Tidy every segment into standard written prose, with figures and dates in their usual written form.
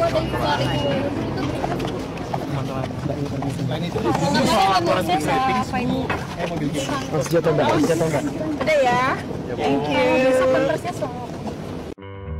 Selain itu soal laporan rating semua senjata enggak? Ada ya. Thank you.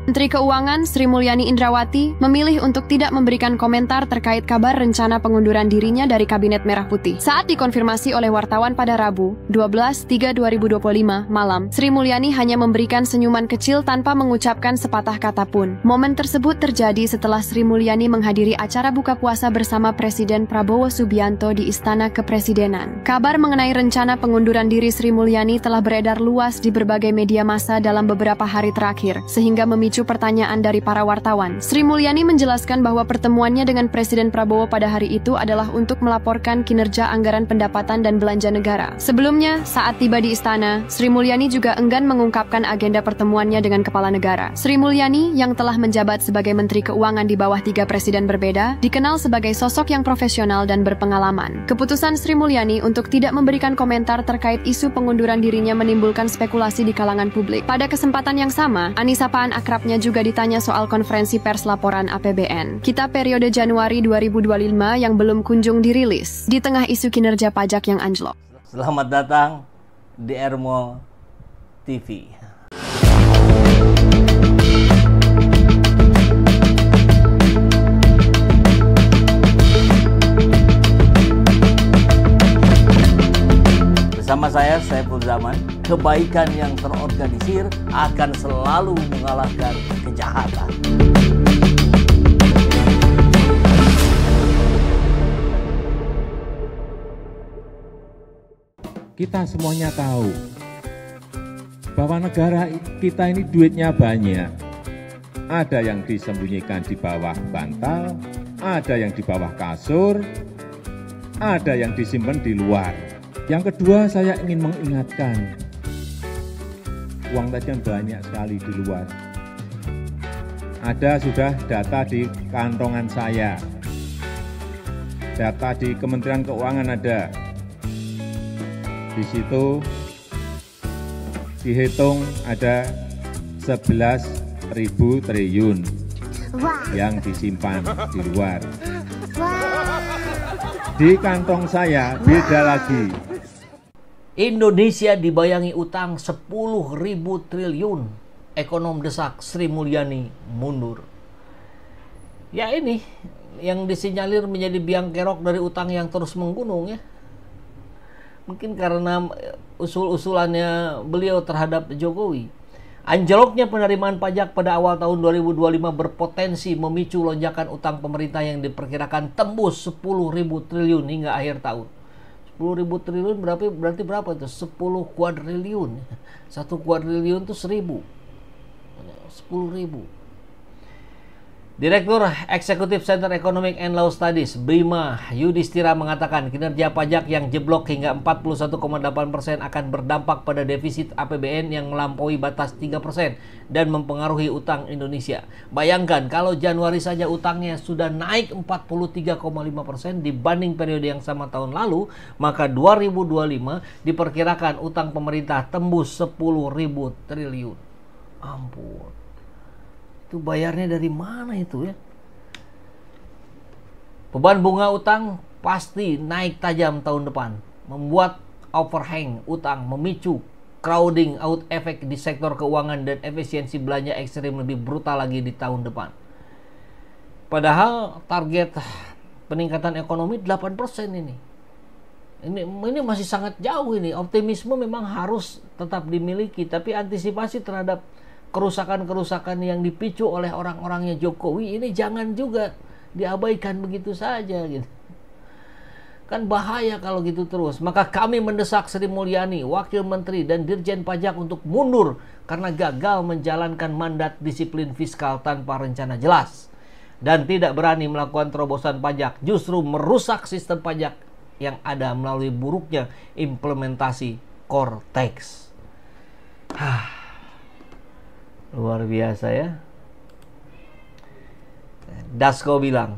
Menteri Keuangan Sri Mulyani Indrawati memilih untuk tidak memberikan komentar terkait kabar rencana pengunduran dirinya dari Kabinet Merah Putih. Saat dikonfirmasi oleh wartawan pada Rabu, 12/3/2025 malam, Sri Mulyani hanya memberikan senyuman kecil tanpa mengucapkan sepatah kata pun. Momen tersebut terjadi setelah Sri Mulyani menghadiri acara buka puasa bersama Presiden Prabowo Subianto di Istana Kepresidenan. Kabar mengenai rencana pengunduran diri Sri Mulyani telah beredar luas di berbagai media massa dalam beberapa hari terakhir, sehingga memicu pertanyaan dari para wartawan. Sri Mulyani menjelaskan bahwa pertemuannya dengan Presiden Prabowo pada hari itu adalah untuk melaporkan kinerja anggaran pendapatan dan belanja negara. Sebelumnya, saat tiba di istana, Sri Mulyani juga enggan mengungkapkan agenda pertemuannya dengan kepala negara. Sri Mulyani, yang telah menjabat sebagai Menteri Keuangan di bawah 3 presiden berbeda, dikenal sebagai sosok yang profesional dan berpengalaman. Keputusan Sri Mulyani untuk tidak memberikan komentar terkait isu pengunduran dirinya menimbulkan spekulasi di kalangan publik. Pada kesempatan yang sama, Anissa Paan akrabnya juga ditanya soal konferensi pers laporan APBN kita periode Januari 2025 yang belum kunjung dirilis di tengah isu kinerja pajak yang anjlok. Selamat datang di Ermo TV. Bersama saya, Saiful Zaman, kebaikan yang terorganisir akan selalu mengalahkan kejahatan. Kita semuanya tahu bahwa negara kita ini duitnya banyak. Ada yang disembunyikan di bawah bantal, ada yang di bawah kasur, ada yang disimpan di luar. Yang kedua, saya ingin mengingatkan, uang tadi yang banyak sekali di luar. Ada sudah data di kantongan saya, data di Kementerian Keuangan ada. Di situ dihitung ada 11.000 triliun yang disimpan di luar. Di kantong saya beda lagi. Indonesia dibayangi utang 10.000 triliun. Ekonom desak Sri Mulyani mundur. Ya ini yang disinyalir menjadi biang kerok dari utang yang terus menggunung ya. Mungkin karena usul-usulannya beliau terhadap Jokowi. Anjloknya penerimaan pajak pada awal tahun 2025 berpotensi memicu lonjakan utang pemerintah yang diperkirakan tembus 10.000 triliun hingga akhir tahun. 10.000 triliun berarti berapa itu? 10 kuadriliun. 1 kuadriliun itu 1.000. 10.000. Direktur Eksekutif Center Economic and Law Studies, Bima Yudhistira mengatakan kinerja pajak yang jeblok hingga 41,8% akan berdampak pada defisit APBN yang melampaui batas 3% dan mempengaruhi utang Indonesia. Bayangkan kalau Januari saja utangnya sudah naik 43,5% dibanding periode yang sama tahun lalu, maka 2025 diperkirakan utang pemerintah tembus 10.000 triliun. Ampun. Itu bayarnya dari mana itu ya? Beban bunga utang pasti naik tajam tahun depan, membuat overhang utang, memicu crowding out efek di sektor keuangan dan efisiensi belanja ekstrim lebih brutal lagi di tahun depan. Padahal target peningkatan ekonomi 8% ini. Ini masih sangat jauh ini. Optimisme memang harus tetap dimiliki, tapi antisipasi terhadap kerusakan-kerusakan yang dipicu oleh orang-orangnya Jokowi ini jangan juga diabaikan begitu saja gitu. Kan bahaya kalau gitu terus. Maka kami mendesak Sri Mulyani, Wakil Menteri dan Dirjen Pajak untuk mundur karena gagal menjalankan mandat disiplin fiskal tanpa rencana jelas dan tidak berani melakukan terobosan pajak, justru merusak sistem pajak yang ada melalui buruknya implementasi core tax. Luar biasa ya. Dasko bilang,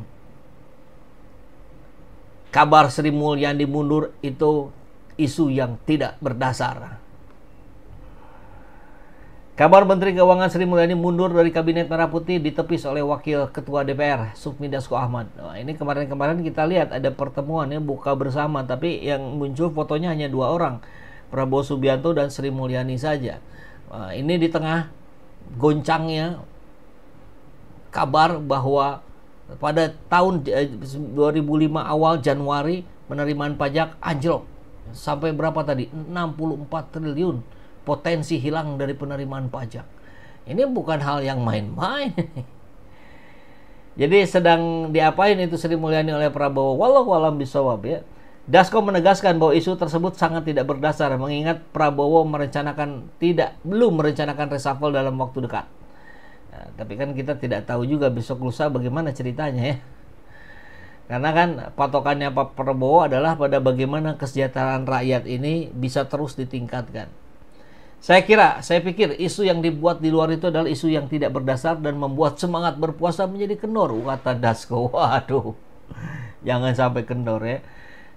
kabar Sri Mulyani mundur itu isu yang tidak berdasar. Kabar Menteri Keuangan Sri Mulyani mundur dari Kabinet Merah Putih ditepis oleh Wakil Ketua DPR, Sufmi Dasko Ahmad. Nah, ini kemarin-kemarin kita lihat ada pertemuan ya, buka bersama, tapi yang muncul fotonya hanya 2 orang, Prabowo Subianto dan Sri Mulyani saja. Nah, ini di tengah goncangnya kabar bahwa pada tahun 2005 awal Januari penerimaan pajak anjlok sampai berapa tadi? 64 triliun. Potensi hilang dari penerimaan pajak. Ini bukan hal yang main-main. Jadi sedang diapain itu Sri Mulyani oleh Prabowo? Wallahu a'lam bishawab ya. Dasko menegaskan bahwa isu tersebut sangat tidak berdasar, mengingat Prabowo belum merencanakan reshuffle dalam waktu dekat. Nah, tapi kan kita tidak tahu juga besok lusa bagaimana ceritanya ya. Karena kan patokannya Pak Prabowo adalah pada bagaimana kesejahteraan rakyat ini bisa terus ditingkatkan. Saya pikir isu yang dibuat di luar itu adalah isu yang tidak berdasar dan membuat semangat berpuasa menjadi kendor, kata Dasko. Waduh, jangan sampai kendor ya.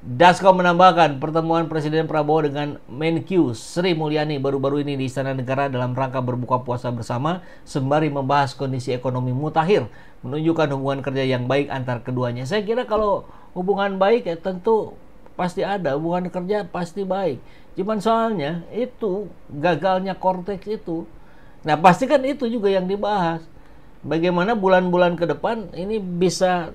Dasko menambahkan pertemuan Presiden Prabowo dengan Menkyu Sri Mulyani baru-baru ini di Istana Negara dalam rangka berbuka puasa bersama sembari membahas kondisi ekonomi mutakhir, menunjukkan hubungan kerja yang baik antar keduanya. Saya kira kalau hubungan baik ya tentu pasti ada, hubungan kerja pasti baik. Cuman soalnya itu gagalnya Kortex itu. Nah pasti kan itu juga yang dibahas. Bagaimana bulan-bulan ke depan ini bisa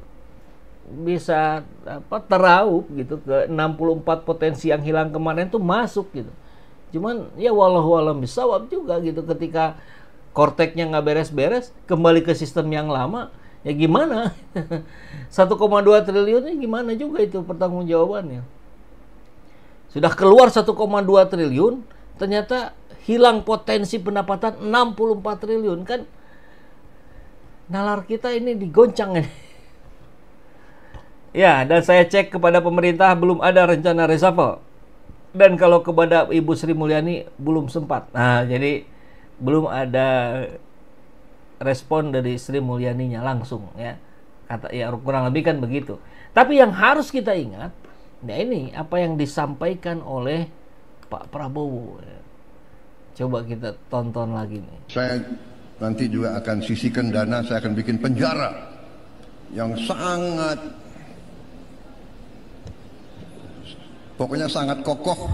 teraup gitu ke 64 potensi yang hilang kemarin tuh masuk gitu. Cuman ya wallahu a'lam bishawab juga gitu, ketika Korteknya nggak beres-beres kembali ke sistem yang lama ya gimana? 1,2 triliunnya gimana juga itu pertanggungjawabannya. Sudah keluar 1,2 triliun, ternyata hilang potensi pendapatan 64 triliun. Kan nalar kita ini digoncang ini. Ya, dan saya cek kepada pemerintah belum ada rencana reshuffle. Dan kalau kepada Ibu Sri Mulyani belum sempat. Nah, jadi belum ada respon dari Sri Mulyaninya langsung ya. Kata ya kurang lebih kan begitu. Tapi yang harus kita ingat, nah ini apa yang disampaikan oleh Pak Prabowo. Coba kita tonton lagi nih. Saya nanti juga akan sisihkan dana, saya akan bikin penjara yang sangat, pokoknya sangat kokoh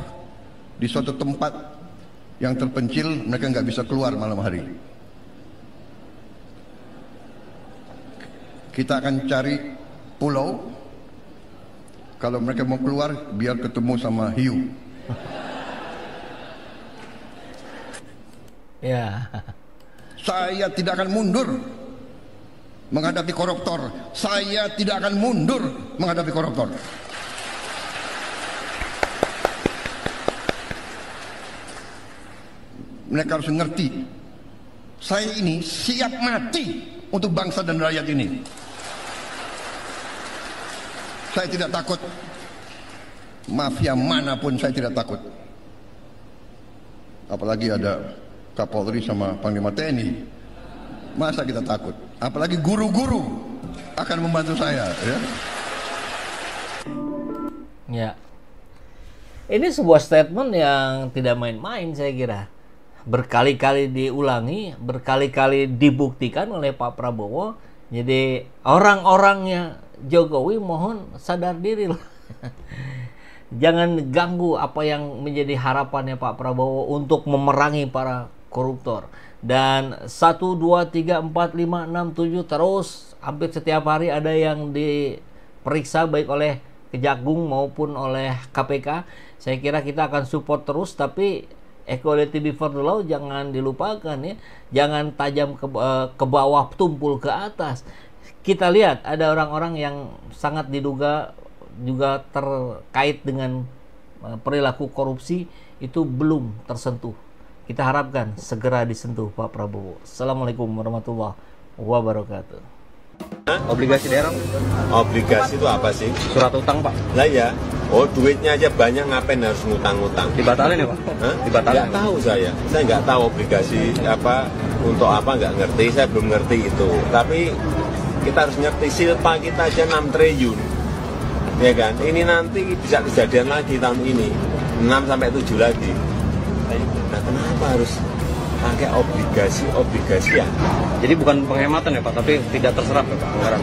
di suatu tempat yang terpencil, mereka nggak bisa keluar malam hari. Kita akan cari pulau. Kalau mereka mau keluar, biar ketemu sama hiu. Ya. Saya tidak akan mundur menghadapi koruptor. Saya tidak akan mundur menghadapi koruptor. Mereka harus mengerti, saya ini siap mati untuk bangsa dan rakyat ini. Saya tidak takut mafia manapun, saya tidak takut. Apalagi ada Kapolri sama Panglima TNI. Masa kita takut? Apalagi guru-guru akan membantu saya ya. Ya. Ini sebuah statement yang tidak main-main saya kira. Berkali-kali diulangi, berkali-kali dibuktikan oleh Pak Prabowo. Jadi orang-orangnya Jokowi mohon sadar diri lah. Jangan ganggu apa yang menjadi harapannya Pak Prabowo untuk memerangi para koruptor. Dan 1, 2, 3, 4, 5, 6, 7 terus hampir setiap hari ada yang diperiksa baik oleh Kejagung maupun oleh KPK. Saya kira kita akan support terus, tapi equality before the law jangan dilupakan ya. Jangan tajam ke bawah, tumpul ke atas. Kita lihat ada orang-orang yang sangat diduga juga terkait dengan perilaku korupsi itu belum tersentuh. Kita harapkan segera disentuh Pak Prabowo. Assalamualaikum warahmatullahi wabarakatuh. Obligasi daerah? Obligasi itu apa sih? Surat utang Pak. Lah ya, oh duitnya aja banyak, ngapain harus ngutang-ngutang? Dibatalin ya Pak? Hah? Dibatalin? Nggak tahu saya nggak tahu obligasi apa, untuk apa nggak ngerti, saya belum ngerti itu. Tapi kita harus ngerti silpa kita aja 6 triliun. Ya kan, ini nanti bisa kejadian lagi tahun ini 6 sampai 7 lagi. Nah kenapa harus pakai obligasi-obligasian. Jadi bukan penghematan ya Pak, tapi tidak terserap ya Pak anggaran.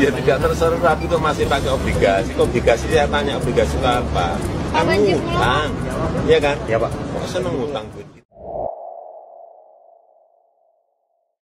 Ya tidak terserap itu masih pakai obligasi. Obligasi saya tanya obligasi itu apa? Kan utang, ya kan? Ya Pak. Kok seneng utang duit?